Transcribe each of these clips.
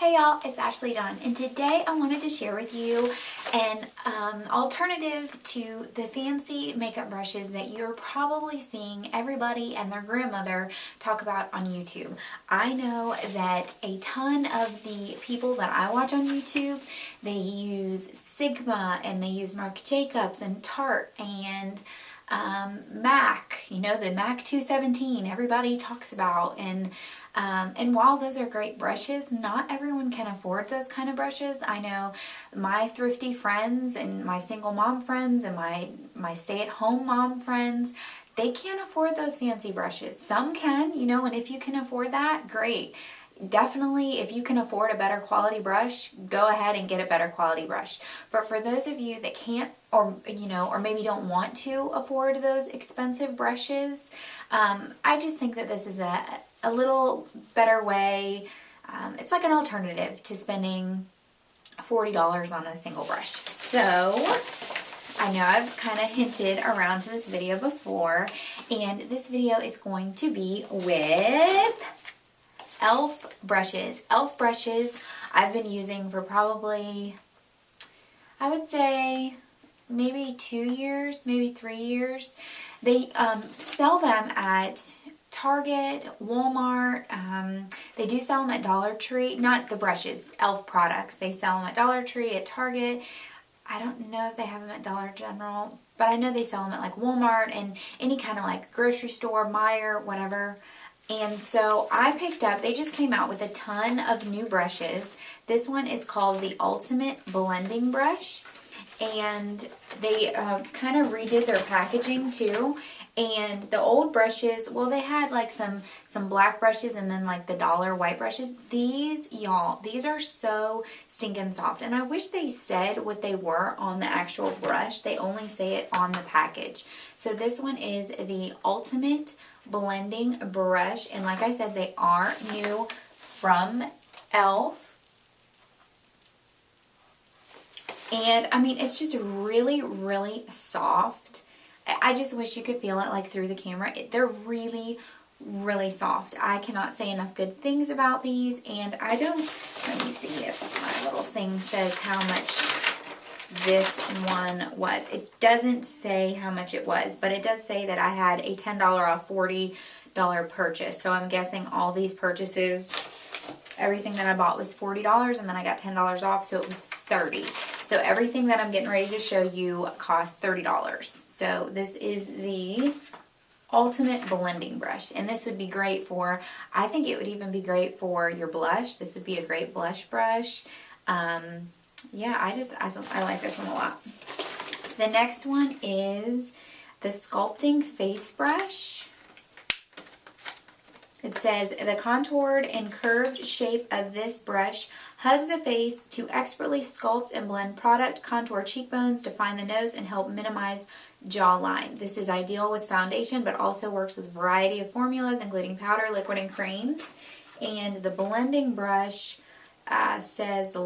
Hey y'all, it's Ashley Dawn, and today I wanted to share with you an alternative to the fancy makeup brushes that you're probably seeing everybody and their grandmother talk about on YouTube. I know that a ton of the people that I watch on YouTube, they use Sigma and they use Marc Jacobs and Tarte and MAC, the MAC 217 everybody talks about, and while those are great brushes, not everyone can afford those kind of brushes. I know my thrifty friends and my single mom friends and my stay-at-home mom friends, they can't afford those fancy brushes. Some can, and if you can afford that, great. Definitely, if you can afford a better quality brush, go ahead and get a better quality brush. But for those of you that can't, or maybe don't want to afford those expensive brushes, I just think that this is a little better way. It's like an alternative to spending $40 on a single brush. So I know I've kind of hinted around to this video before, and this video is going to be with e.l.f. brushes. e.l.f. brushes I've been using for probably, I would say, maybe 2 years, maybe 3 years. They sell them at Target, Walmart. They do sell them at Dollar Tree. Not the brushes, e.l.f. products. They sell them at Dollar Tree, at Target. I don't know if they have them at Dollar General, but I know they sell them at like Walmart and any kind of like grocery store, Meijer, whatever. And so I picked up, they just came out with a ton of new brushes. This one is called the Ultimate Blending Brush. And they kind of redid their packaging too. And the old brushes, well, they had like some black brushes and then like the dollar white brushes. These, y'all, these are so stinking soft. And I wish they said what they were on the actual brush. They only say it on the package. So this one is the Ultimate Blending Brush. And like I said, they are new from e.l.f. And I mean, it's just really, really soft. I just wish you could feel it like through the camera. They're really, really soft. I cannot say enough good things about these. And I don't, let me see if my little thing says how much this one was. It doesn't say how much it was, but it does say that I had a $10 off $40 purchase. So I'm guessing all these purchases, everything that I bought was $40 and then I got $10 off, so it was $30. So everything that I'm getting ready to show you cost $30. So this is the Ultimate Blending Brush, and this would be great for, I think it would even be great for your blush. This would be a great blush brush. Yeah, I like this one a lot. The next one is the Sculpting Face Brush. It says, the contoured and curved shape of this brush hugs the face to expertly sculpt and blend product, contour cheekbones, define the nose, and help minimize jawline. This is ideal with foundation, but also works with a variety of formulas, including powder, liquid, and creams. And the blending brush says the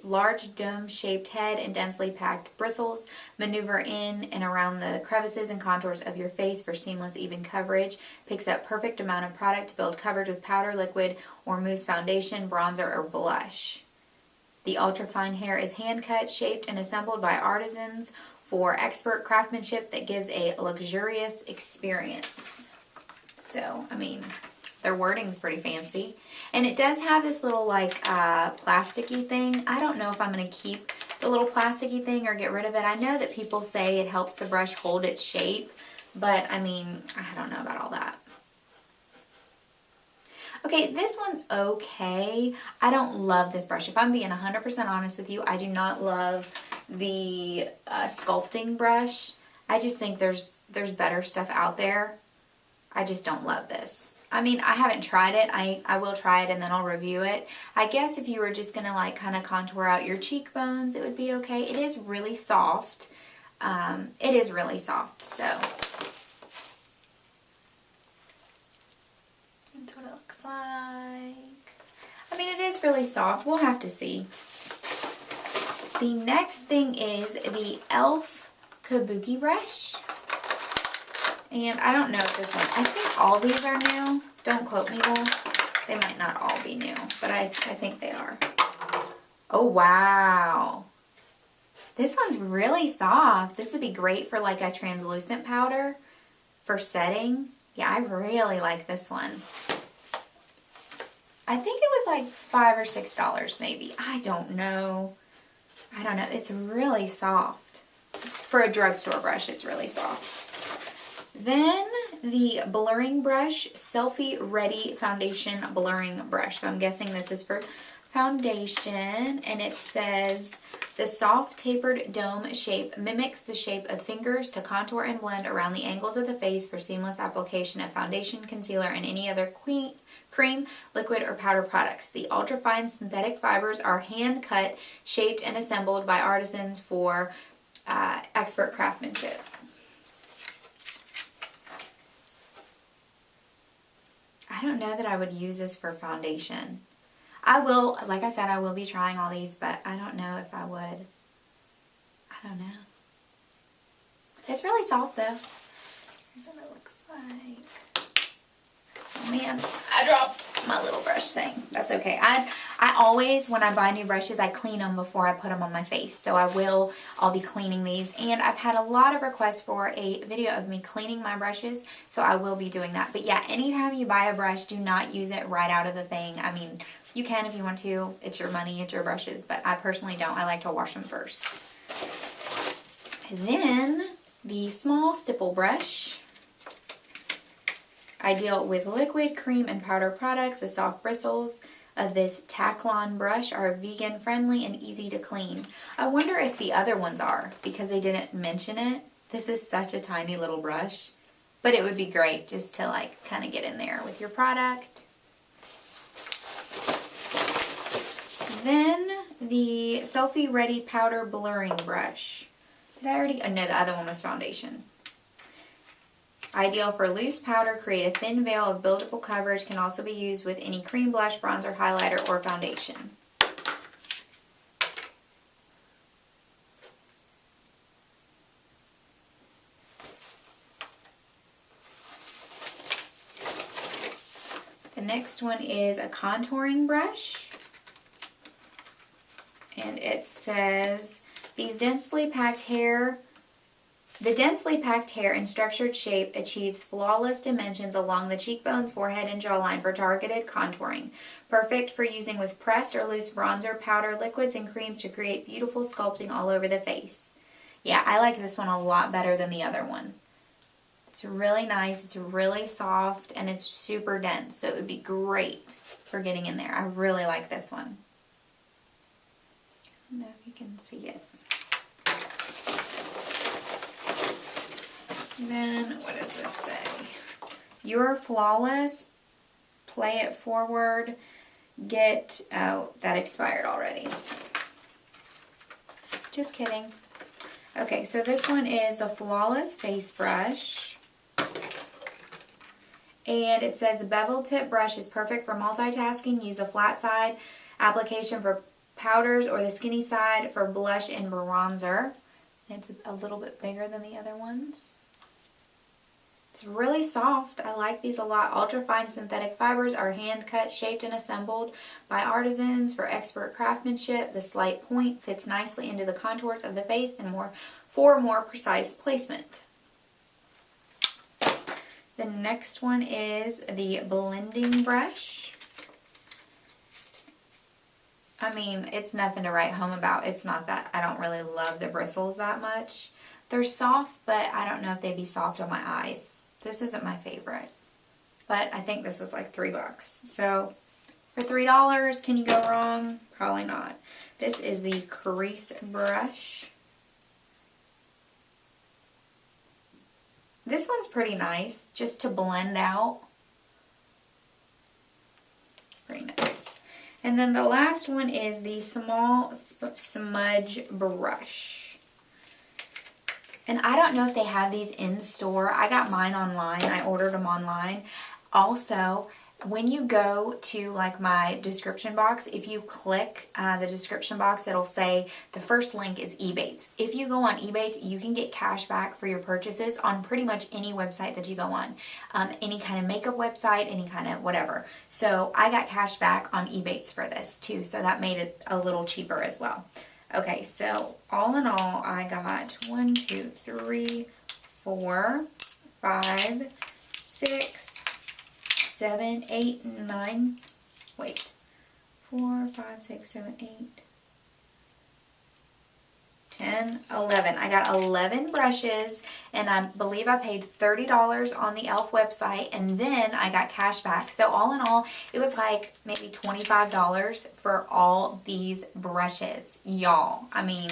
large dome-shaped head and densely packed bristles maneuver in and around the crevices and contours of your face for seamless, even coverage. Picks up perfect amount of product to build coverage with powder, liquid, or mousse foundation, bronzer, or blush. The ultra-fine hair is hand-cut, shaped, and assembled by artisans for expert craftsmanship that gives a luxurious experience. So, I mean, their wording's pretty fancy. And it does have this little like plasticky thing. I don't know if I'm going to keep the little plasticky thing or get rid of it. I know that people say it helps the brush hold its shape, but I mean, I don't know about all that. Okay, this one's okay. I don't love this brush. If I'm being 100% honest with you, I do not love the sculpting brush. I just think there's better stuff out there. I just don't love this. I mean, I haven't tried it. I will try it and then I'll review it. I guess if you were just going to like kind of contour out your cheekbones, it would be okay. It is really soft. It is really soft, so that's what it looks like. I mean, it is really soft. We'll have to see. The next thing is the e.l.f. Kabuki brush. And I don't know if this one, I think all these are new. Don't quote me though. They might not all be new, but I think they are. Oh, wow. This one's really soft. This would be great for like a translucent powder for setting. Yeah, I really like this one. I think it was like $5 or $6 maybe. I don't know. It's really soft. For a drugstore brush, it's really soft. Then the blurring brush, Selfie Ready Foundation Blurring Brush. So I'm guessing this is for foundation, and it says the soft tapered dome shape mimics the shape of fingers to contour and blend around the angles of the face for seamless application of foundation, concealer, and any other cream, liquid, or powder products. The ultrafine synthetic fibers are hand cut, shaped, and assembled by artisans for expert craftsmanship. I don't know that I would use this for foundation. I will, like I said, I will be trying all these, but I don't know if I would. I don't know. It's really soft though. Here's what it looks like. Oh man, I dropped my little brush thing. That's okay. I always, when I buy new brushes, I clean them before I put them on my face. So I'll be cleaning these. And I've had a lot of requests for a video of me cleaning my brushes. So I will be doing that. But yeah, anytime you buy a brush, do not use it right out of the thing. I mean, you can if you want to. It's your money, it's your brushes. But I personally don't. I like to wash them first. And then the small stipple brush. I deal with liquid, cream, and powder products. The soft bristles of this Taklon brush are vegan friendly and easy to clean. I wonder if the other ones are, because they didn't mention it. This is such a tiny little brush, but it would be great just to like kind of get in there with your product. Then the Selfie Ready Powder Blurring Brush. Did I already? Oh no, the other one was foundation. Ideal for loose powder, create a thin veil of buildable coverage. Can also be used with any cream blush, bronzer, highlighter, or foundation. The next one is a contouring brush. And it says, the densely packed hair in structured shape achieves flawless dimensions along the cheekbones, forehead, and jawline for targeted contouring. Perfect for using with pressed or loose bronzer, powder, liquids, and creams to create beautiful sculpting all over the face. Yeah, I like this one a lot better than the other one. It's really nice, it's really soft, and it's super dense, so it would be great for getting in there. I really like this one. I don't know if you can see it. Then, what does this say? You're flawless. Play it forward. Oh, that expired already. Just kidding. Okay, so this one is the Flawless Face Brush. And it says the bevel tip brush is perfect for multitasking. Use the flat side application for powders or the skinny side for blush and bronzer. It's a little bit bigger than the other ones. It's really soft. I like these a lot. Ultrafine synthetic fibers are hand cut, shaped, and assembled by artisans for expert craftsmanship. The slight point fits nicely into the contours of the face and for more precise placement. The next one is the blending brush. I mean, it's nothing to write home about. It's not that I don't really love the bristles that much. They're soft, but I don't know if they'd be soft on my eyes. This isn't my favorite, but I think this was like $3. So for $3, can you go wrong? Probably not. This is the crease brush. This one's pretty nice, just to blend out. It's pretty nice. And then the last one is the small smudge brush. And I don't know if they have these in store. I got mine online. I ordered them online. Also, when you go to like my description box, if you click the description box, it'll say the first link is Ebates. If you go on Ebates, you can get cash back for your purchases on pretty much any website that you go on. Any kind of makeup website, any kind of whatever. So I got cash back on Ebates for this too, so that made it a little cheaper as well. Okay, so all in all, I got 1, 2, 3, 4, 5, 6, 7, 8, 9, wait, 4, 5, 6, 7, 8, 10, 11. I got 11 brushes, and I believe I paid $30 on the e.l.f. website, and then I got cash back. So all in all, it was like maybe $25 for all these brushes, y'all. I mean,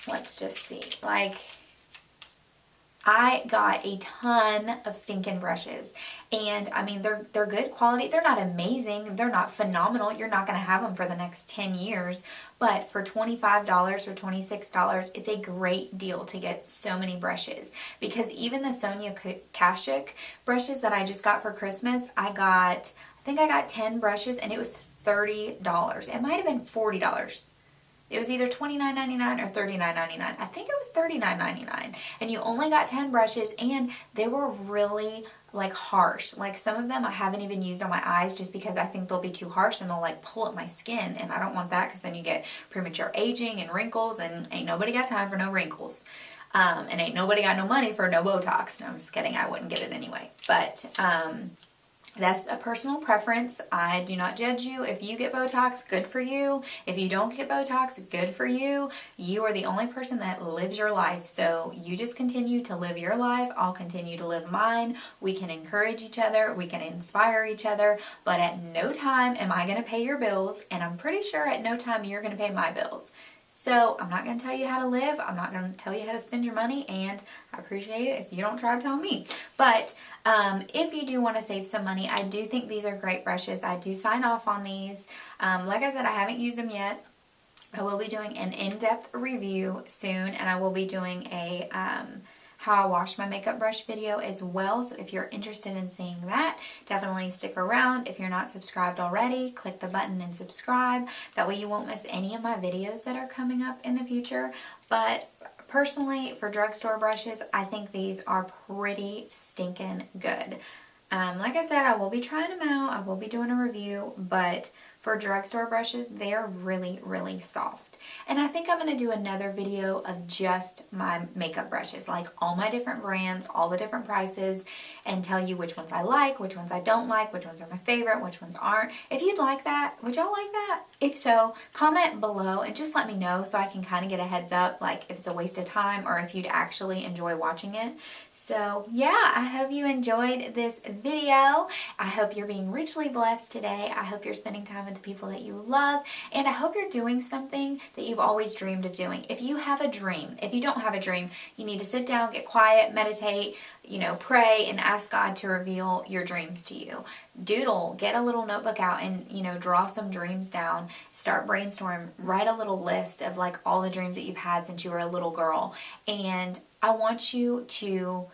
let's just see, like, I got a ton of stinking brushes, and I mean they're good quality. They're not amazing, they're not phenomenal. You're not going to have them for the next 10 years, but for $25 or $26, it's a great deal to get so many brushes. Because even the Sonia Kashuk brushes that I just got for Christmas, I think I got 10 brushes, and it was $30. It might have been $40. It was either $29.99 or $39.99. I think it was $39.99. And you only got 10 brushes, and they were really like harsh. Like some of them I haven't even used on my eyes just because I think they'll be too harsh and they'll like pull up my skin, and I don't want that because then you get premature aging and wrinkles, and ain't nobody got time for no wrinkles. And ain't nobody got no money for no Botox. No, I'm just kidding. I wouldn't get it anyway. But that's a personal preference. I do not judge you. If you get Botox, good for you. If you don't get Botox, good for you. You are the only person that lives your life. So you just continue to live your life. I'll continue to live mine. We can encourage each other. We can inspire each other. But at no time am I going to pay your bills. And I'm pretty sure at no time you're going to pay my bills. So I'm not going to tell you how to live. I'm not going to tell you how to spend your money, and I appreciate it if you don't try to tell me. But if you do want to save some money, I do think these are great brushes. I do sign off on these. Like I said, I haven't used them yet. I will be doing an in-depth review soon, and I will be doing a how I wash my makeup brush video as well. So if you're interested in seeing that, definitely stick around. If you're not subscribed already, click the button and subscribe. That way you won't miss any of my videos that are coming up in the future. But personally, for drugstore brushes, I think these are pretty stinking good. Like I said, I will be trying them out. I will be doing a review, but for drugstore brushes, they're really, really soft. And I think I'm going to do another video of just my makeup brushes, like all my different brands, all the different prices, and tell you which ones I like, which ones I don't like, which ones are my favorite, which ones aren't. If you'd like that, would y'all like that? If so, comment below and just let me know so I can kind of get a heads up, like if it's a waste of time or if you'd actually enjoy watching it. So yeah, I hope you enjoyed this video. I hope you're being richly blessed today. I hope you're spending time with the people that you love, and I hope you're doing something that you've always dreamed of doing. If you have a dream, if you don't have a dream, you need to sit down, get quiet, meditate, pray and ask God to reveal your dreams to you. Doodle, get a little notebook out and, draw some dreams down. Start brainstorm, write a little list of like all the dreams that you've had since you were a little girl. And I want you to,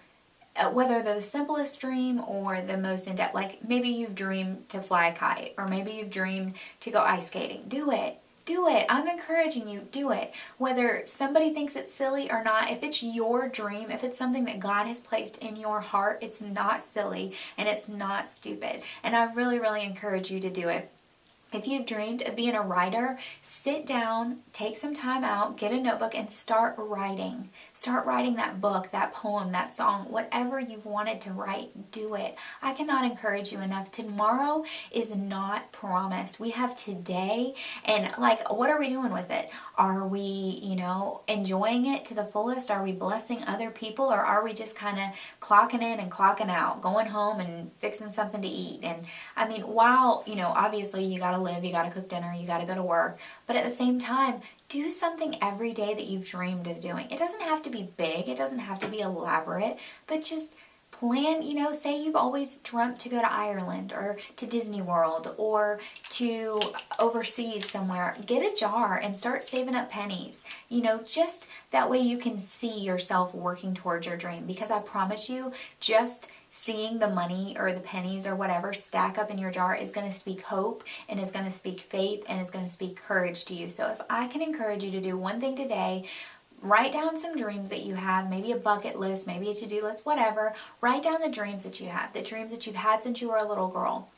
whether the simplest dream or the most in-depth, like maybe you've dreamed to fly a kite, or maybe you've dreamed to go ice skating. Do it. Do it. I'm encouraging you, do it. Whether somebody thinks it's silly or not, if it's your dream, if it's something that God has placed in your heart, it's not silly and it's not stupid. And I really, really encourage you to do it. If you've dreamed of being a writer, sit down, take some time out, get a notebook, and start writing. Start writing that book, that poem, that song, whatever you've wanted to write, do it. I cannot encourage you enough. Tomorrow is not promised. We have today, and like, what are we doing with it? Are we, enjoying it to the fullest? Are we blessing other people, or are we just kind of clocking in and clocking out, going home and fixing something to eat? And I mean, while, obviously you got to live, you got to cook dinner, you got to go to work, but at the same time, do something every day that you've dreamed of doing. It doesn't have to be big, it doesn't have to be elaborate, but just plan, say you've always dreamt to go to Ireland or to Disney World or to overseas somewhere. Get a jar and start saving up pennies. Just that way you can see yourself working towards your dream, because I promise you, just seeing the money or the pennies or whatever stack up in your jar is going to speak hope and is going to speak faith and is going to speak courage to you. So if I can encourage you to do one thing today, write down some dreams that you have, maybe a bucket list, maybe a to-do list, whatever. Write down the dreams that you have, the dreams that you've had since you were a little girl,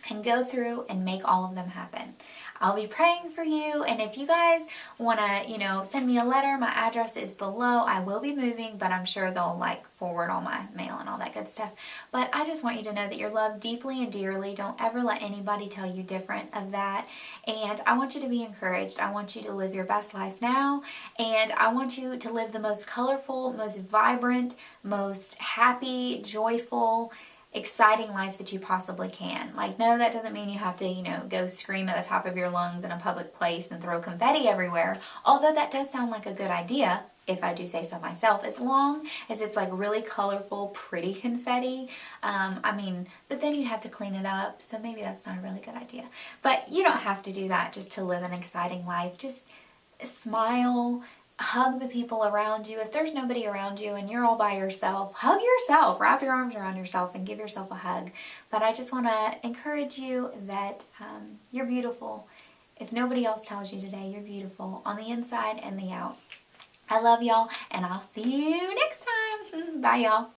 and go through and make all of them happen. I'll be praying for you, and if you guys want to, send me a letter, my address is below. I will be moving, but I'm sure they'll forward all my mail and all that good stuff. But I just want you to know that you're loved deeply and dearly. Don't ever let anybody tell you different of that. And I want you to be encouraged. I want you to live your best life now, and I want you to live the most colorful, most vibrant, most happy, joyful, exciting life that you possibly can. No, that doesn't mean you have to, go scream at the top of your lungs in a public place and throw confetti everywhere. Although that does sound like a good idea, if I do say so myself, as long as it's really colorful, pretty confetti. But then you'd have to clean it up, so maybe that's not a really good idea. But you don't have to do that just to live an exciting life. Just smile, hug the people around you. If there's nobody around you and you're all by yourself, hug yourself. Wrap your arms around yourself and give yourself a hug. But I just want to encourage you that you're beautiful. If nobody else tells you today, you're beautiful on the inside and the out. I love y'all, and I'll see you next time. Bye, y'all.